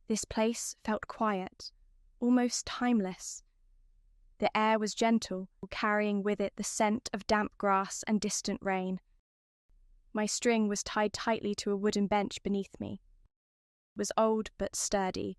This place felt quiet, almost timeless. The air was gentle, carrying with it the scent of damp grass and distant rain. My string was tied tightly to a wooden bench beneath me. It was old but sturdy.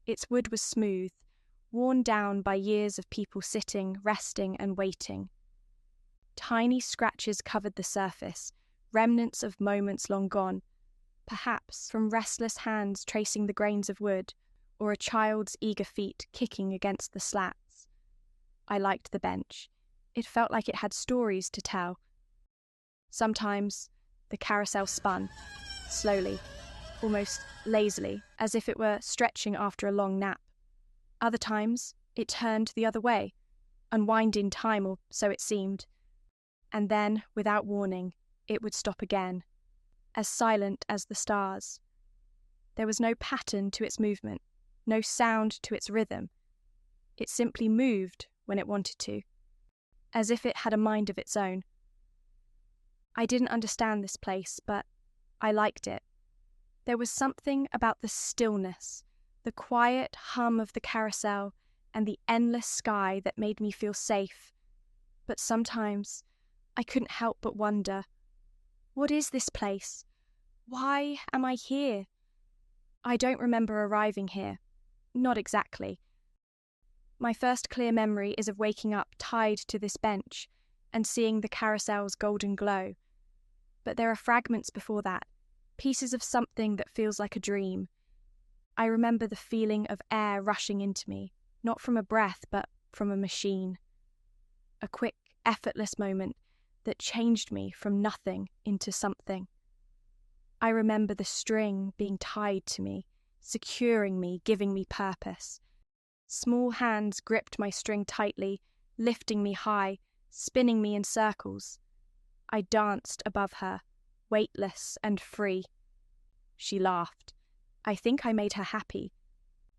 Its wood was smooth, worn down by years of people sitting, resting, and waiting. Tiny scratches covered the surface, remnants of moments long gone, perhaps from restless hands tracing the grains of wood, or a child's eager feet kicking against the slats. I liked the bench. It felt like it had stories to tell. Sometimes the carousel spun, slowly, almost lazily, as if it were stretching after a long nap. Other times, it turned the other way, unwinding time, or so it seemed. And then, without warning, it would stop again, as silent as the stars. There was no pattern to its movement, no sound to its rhythm. It simply moved when it wanted to, as if it had a mind of its own. I didn't understand this place, but I liked it. There was something about the stillness, the quiet hum of the carousel, and the endless sky that made me feel safe. But sometimes I couldn't help but wonder, what is this place? Why am I here? I don't remember arriving here. Not exactly. My first clear memory is of waking up tied to this bench and seeing the carousel's golden glow. But there are fragments before that, pieces of something that feels like a dream. I remember the feeling of air rushing into me, not from a breath, but from a machine. A quick, effortless moment that changed me from nothing into something. I remember the string being tied to me, securing me, giving me purpose. Small hands gripped my string tightly, lifting me high, spinning me in circles. I danced above her, weightless and free. She laughed. I think I made her happy.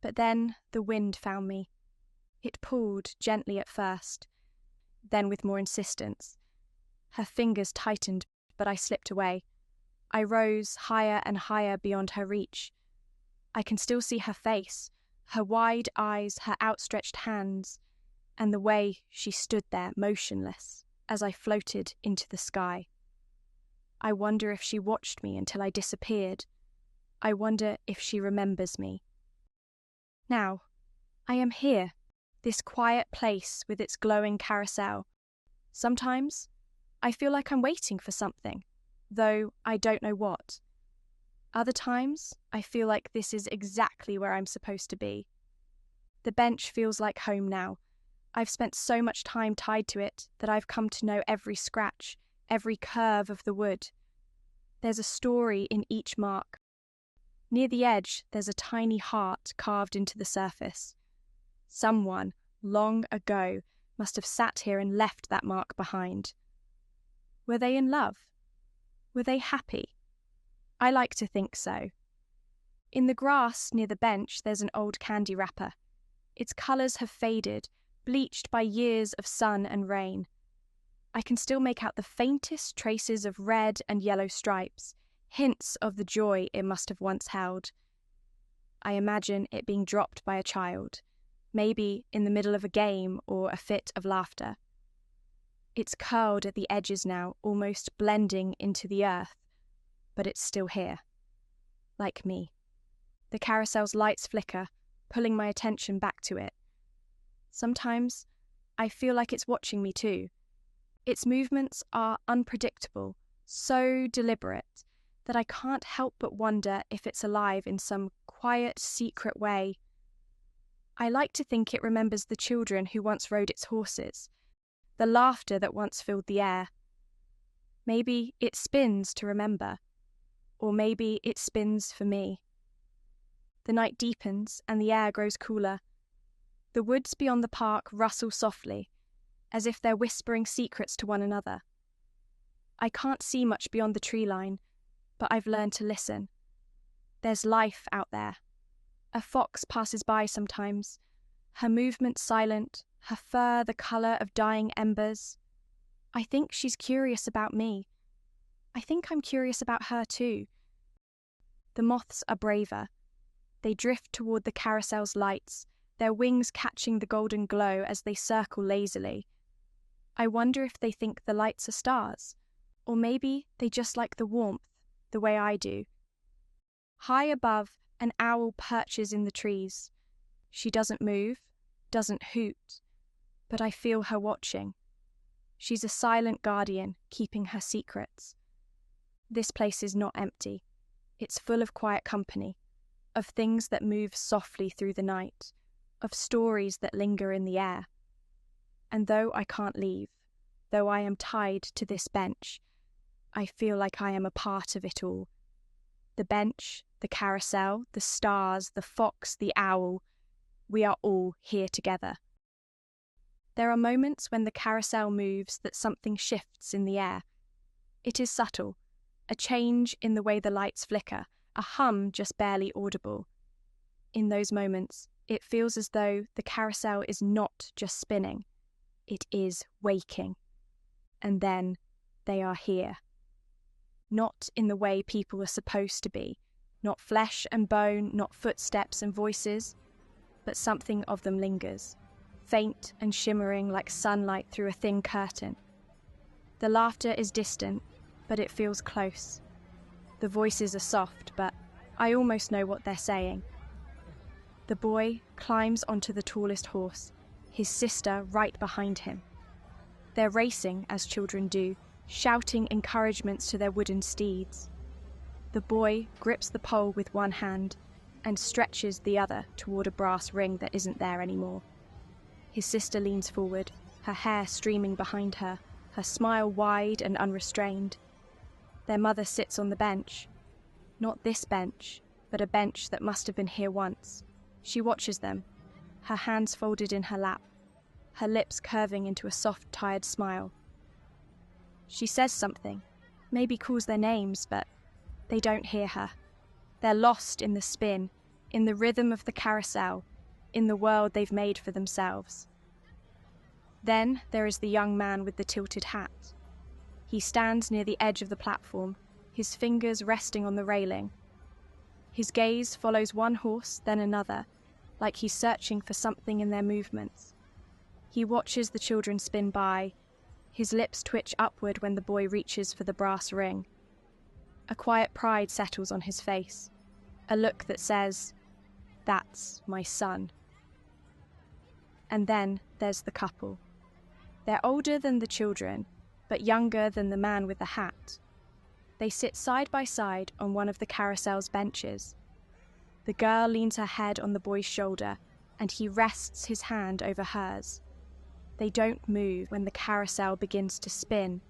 But then the wind found me. It pulled gently at first, then with more insistence. Her fingers tightened, but I slipped away. I rose higher and higher beyond her reach. I can still see her face, her wide eyes, her outstretched hands, and the way she stood there motionless as I floated into the sky. I wonder if she watched me until I disappeared. I wonder if she remembers me. Now, I am here, this quiet place with its glowing carousel. Sometimes I feel like I'm waiting for something, though I don't know what. Other times, I feel like this is exactly where I'm supposed to be. The bench feels like home now. I've spent so much time tied to it that I've come to know every scratch, every curve of the wood. There's a story in each mark. Near the edge, there's a tiny heart carved into the surface. Someone, long ago, must have sat here and left that mark behind. Were they in love? Were they happy? I like to think so. In the grass near the bench, there's an old candy wrapper. Its colours have faded, bleached by years of sun and rain. I can still make out the faintest traces of red and yellow stripes, hints of the joy it must have once held. I imagine it being dropped by a child, maybe in the middle of a game or a fit of laughter. It's curled at the edges now, almost blending into the earth, but it's still here, like me. The carousel's lights flicker, pulling my attention back to it. Sometimes I feel like it's watching me too. Its movements are unpredictable, so deliberate, that I can't help but wonder if it's alive in some quiet, secret way. I like to think it remembers the children who once rode its horses, the laughter that once filled the air. Maybe it spins to remember, or maybe it spins for me. The night deepens and the air grows cooler. The woods beyond the park rustle softly, as if they're whispering secrets to one another. I can't see much beyond the tree line, but I've learned to listen. There's life out there. A fox passes by sometimes, her movement silent, her fur the colour of dying embers. I think she's curious about me. I think I'm curious about her too. The moths are braver. They drift toward the carousel's lights, their wings catching the golden glow as they circle lazily. I wonder if they think the lights are stars, or maybe they just like the warmth, the way I do. High above, an owl perches in the trees. She doesn't move, doesn't hoot, but I feel her watching. She's a silent guardian, keeping her secrets. This place is not empty. It's full of quiet company, of things that move softly through the night, of stories that linger in the air. And though I can't leave, though I am tied to this bench, I feel like I am a part of it all. The bench, the carousel, the stars, the fox, the owl, we are all here together. There are moments when the carousel moves that something shifts in the air. It is subtle, a change in the way the lights flicker, a hum just barely audible. In those moments, it feels as though the carousel is not just spinning, it is waking. And then they are here. Not in the way people are supposed to be, not flesh and bone, not footsteps and voices, but something of them lingers, faint and shimmering like sunlight through a thin curtain. The laughter is distant, but it feels close. The voices are soft, but I almost know what they're saying. The boy climbs onto the tallest horse, his sister right behind him. They're racing, as children do, shouting encouragements to their wooden steeds. The boy grips the pole with one hand and stretches the other toward a brass ring that isn't there anymore. His sister leans forward, her hair streaming behind her, her smile wide and unrestrained. Their mother sits on the bench. Not this bench, but a bench that must have been here once. She watches them, her hands folded in her lap, her lips curving into a soft, tired smile. She says something, maybe calls their names, but they don't hear her. They're lost in the spin, in the rhythm of the carousel, in the world they've made for themselves. Then there is the young man with the tilted hat. He stands near the edge of the platform, his fingers resting on the railing. His gaze follows one horse, then another, like he's searching for something in their movements. He watches the children spin by, his lips twitch upward when the boy reaches for the brass ring. A quiet pride settles on his face, a look that says, "That's my son." And then there's the couple. They're older than the children, but younger than the man with the hat. They sit side by side on one of the carousel's benches. The girl leans her head on the boy's shoulder, and he rests his hand over hers. They don't move when the carousel begins to spin.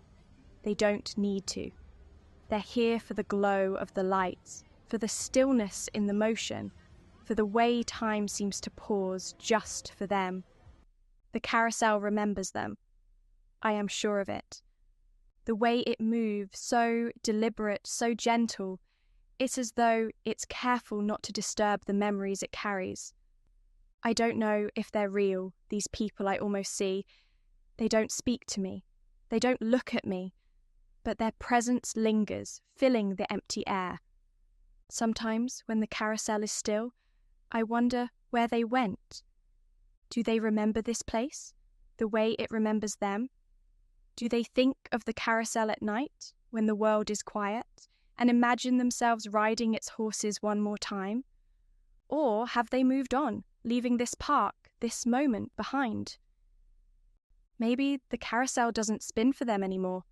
They don't need to. They're here for the glow of the lights, for the stillness in the motion, for the way time seems to pause just for them. The carousel remembers them. I am sure of it. The way it moves, so deliberate, so gentle, it's as though it's careful not to disturb the memories it carries. I don't know if they're real, these people I almost see. They don't speak to me. They don't look at me. But their presence lingers, filling the empty air. Sometimes, when the carousel is still, I wonder where they went. Do they remember this place, the way it remembers them? Do they think of the carousel at night, when the world is quiet, and imagine themselves riding its horses one more time? Or have they moved on, leaving this park, this moment behind? Maybe the carousel doesn't spin for them anymore.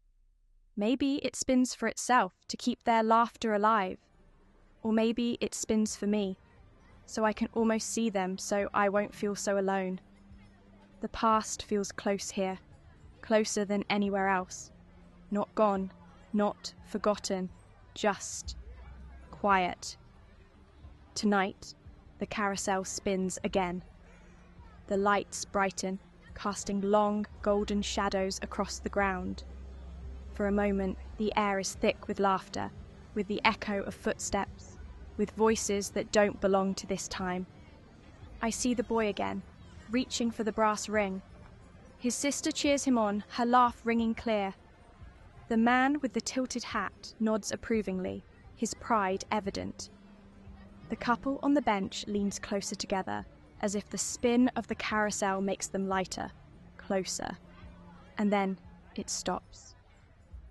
Maybe it spins for itself to keep their laughter alive. Or maybe it spins for me, so I can almost see them so I won't feel so alone. The past feels close here, closer than anywhere else. Not gone, not forgotten, just quiet. Tonight, the carousel spins again. The lights brighten, casting long, golden shadows across the ground. For a moment, the air is thick with laughter, with the echo of footsteps, with voices that don't belong to this time. I see the boy again, reaching for the brass ring. His sister cheers him on, her laugh ringing clear. The man with the tilted hat nods approvingly, his pride evident. The couple on the bench leans closer together, as if the spin of the carousel makes them lighter, closer. And then it stops.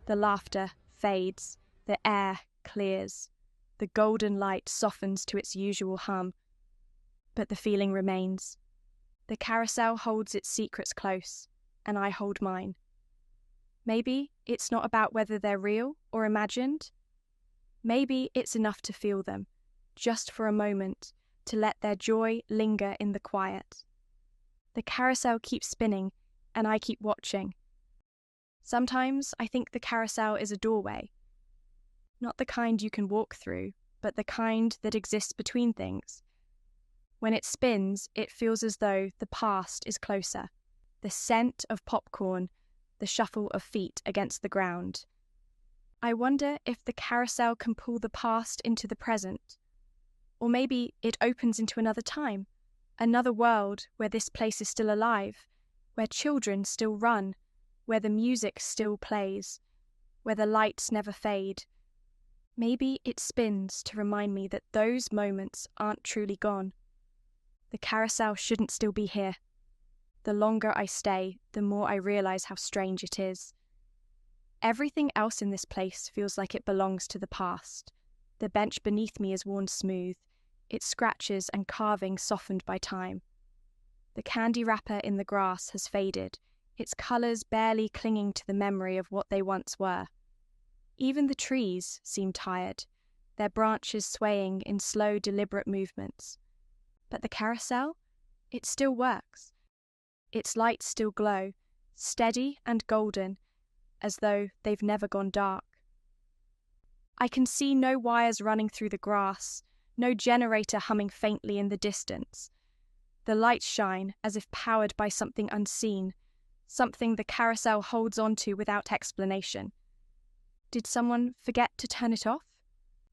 The laughter fades, the air clears, the golden light softens to its usual hum. But the feeling remains. The carousel holds its secrets close, and I hold mine. Maybe it's not about whether they're real or imagined. Maybe it's enough to feel them, just for a moment, to let their joy linger in the quiet. The carousel keeps spinning, and I keep watching. Sometimes I think the carousel is a doorway. Not the kind you can walk through, but the kind that exists between things. When it spins, it feels as though the past is closer. The scent of popcorn, the shuffle of feet against the ground. I wonder if the carousel can pull the past into the present. Or maybe it opens into another time, another world where this place is still alive, where children still run, where the music still plays, where the lights never fade. Maybe it spins to remind me that those moments aren't truly gone. The carousel shouldn't still be here. The longer I stay, the more I realize how strange it is. Everything else in this place feels like it belongs to the past. The bench beneath me is worn smooth, its scratches and carving softened by time. The candy wrapper in the grass has faded, its colours barely clinging to the memory of what they once were. Even the trees seem tired, their branches swaying in slow, deliberate movements. But the carousel? It still works. Its lights still glow, steady and golden, as though they've never gone dark. I can see no wires running through the grass, no generator humming faintly in the distance. The lights shine as if powered by something unseen, something the carousel holds onto without explanation. Did someone forget to turn it off?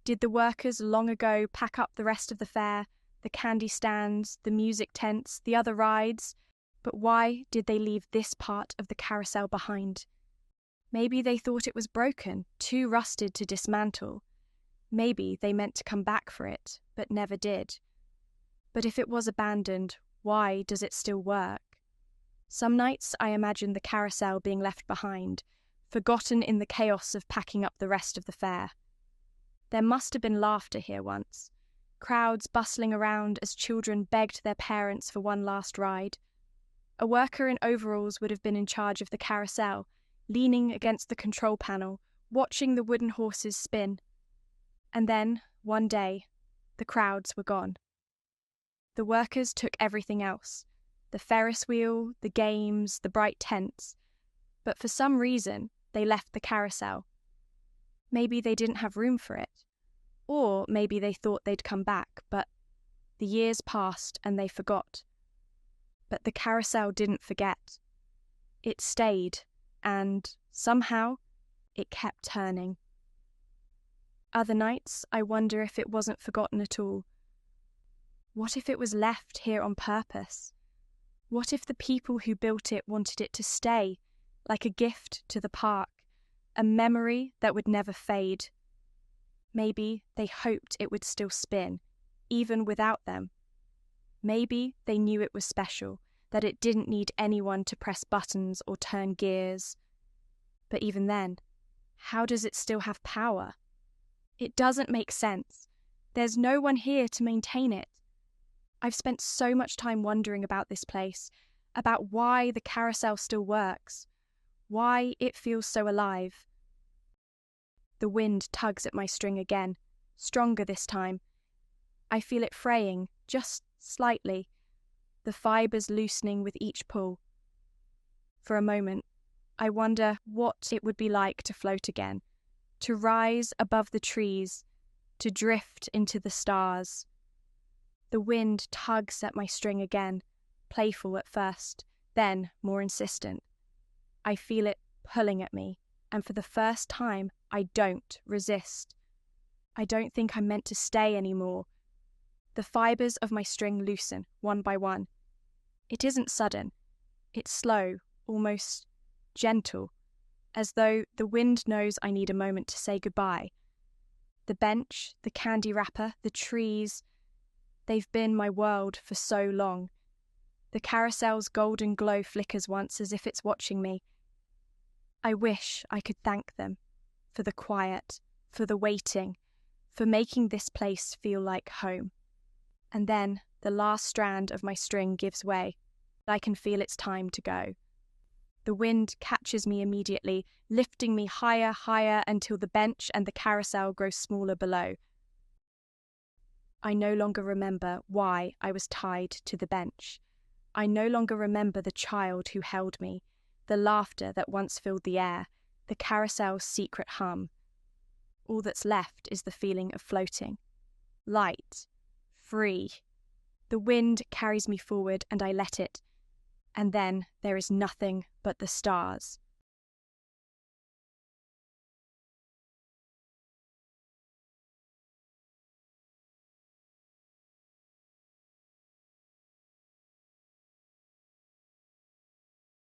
Did the workers long ago pack up the rest of the fair, the candy stands, the music tents, the other rides? But why did they leave this part of the carousel behind? Maybe they thought it was broken, too rusted to dismantle. Maybe they meant to come back for it, but never did. But if it was abandoned, why does it still work? Some nights I imagine the carousel being left behind, forgotten in the chaos of packing up the rest of the fair. There must have been laughter here once, crowds bustling around as children begged their parents for one last ride. A worker in overalls would have been in charge of the carousel, leaning against the control panel, watching the wooden horses spin. And then, one day, the crowds were gone. The workers took everything else, the Ferris wheel, the games, the bright tents. But for some reason, they left the carousel. Maybe they didn't have room for it. Or maybe they thought they'd come back, but the years passed and they forgot. But the carousel didn't forget. It stayed, and somehow it kept turning. Other nights, I wonder if it wasn't forgotten at all. What if it was left here on purpose? What if the people who built it wanted it to stay, like a gift to the park, a memory that would never fade? Maybe they hoped it would still spin, even without them. Maybe they knew it was special, that it didn't need anyone to press buttons or turn gears. But even then, how does it still have power? It doesn't make sense. There's no one here to maintain it. I've spent so much time wondering about this place, about why the carousel still works, why it feels so alive. The wind tugs at my string again, stronger this time. I feel it fraying, just slightly, the fibres loosening with each pull. For a moment, I wonder what it would be like to float again, to rise above the trees, to drift into the stars. The wind tugs at my string again, playful at first, then more insistent. I feel it pulling at me, and for the first time, I don't resist. I don't think I'm meant to stay anymore. The fibres of my string loosen, one by one. It isn't sudden. It's slow, almost gentle, as though the wind knows I need a moment to say goodbye. The bench, the candy wrapper, the trees, They've been my world for so long. The carousel's golden glow flickers once as if it's watching me. I wish I could thank them for the quiet, for the waiting, for making this place feel like home. And then the last strand of my string gives way. I can feel it's time to go. The wind catches me immediately, lifting me higher, higher until the bench and the carousel grow smaller below. I no longer remember why I was tied to the bench. I no longer remember the child who held me, the laughter that once filled the air, the carousel's secret hum. All that's left is the feeling of floating. Light. Free. The wind carries me forward and I let it. And then there is nothing but the stars.